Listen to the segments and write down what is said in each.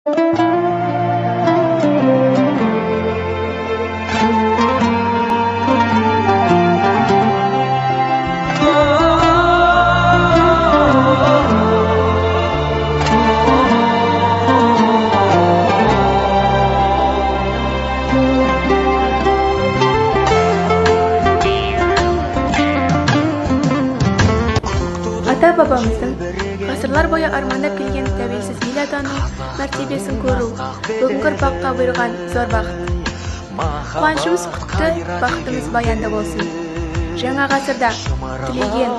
Ата-бабамыздың ғасырлар бойы армандап келген тәуелсіз ел атану мәртебесін көру бүгінгі ұрпаққа бұйырған зор бақыт. Қуанышымыз құтты, бақытымыз баянды болсын. Жаңа ғасырда түлеген,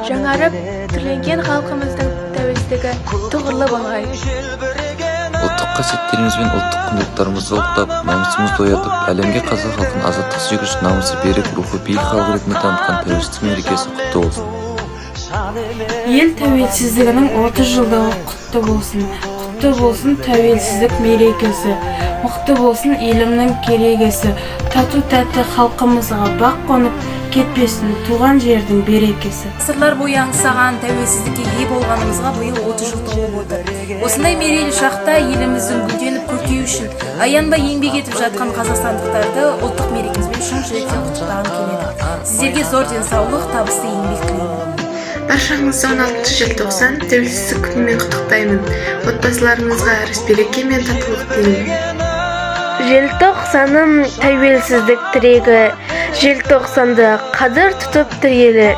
жаңарып, түрленген халқымыздың тәуелсіздігі тұғырлы болғай. Ұлттық қасиеттеріміз бен ұлттық құндылықтарымызды ұлықтап, намысымызды оятып, әлемге қазақ халқын азаттық сүйгіш, намысы берік, рухы биік халық ретінде танытқан тәуелсіздік мерекесі құтты болсын. Ел тәуелсіздігінің 30 жылдығы құтты болсын. Құтты болсын тәуелсіздік мерекесі. Мықты болсын елімнің керегесі. Тату-тәтті халқымызға бақ қонып кетпесін туған жердің берекесі. Ғасырлар бойы аңсаған тәуелсіздікке ие болғанымызға биыл 30 жыл толып отыр. Осындай мерейлі шақта еліміздің гүлденіп көркею үшін аянбай еңбек етіп жатқан қазақстандықтарды ұлттық мерекемізбен шын жүректен құттықтағым келеді. Сіздерге зор денсаулық, табысты еңбек тілеймін. Баршаңызды 16 желтоқсан тәуелсіздік күнімен құттықтаймын. Отбасыларыңызға береке мен татулық тілеймін. Желтоқсаным тәуелсіздік тірегі, желтоқсанды қадір тұтып тірелі,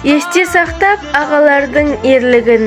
есте сақтап ағалардың ерлігін,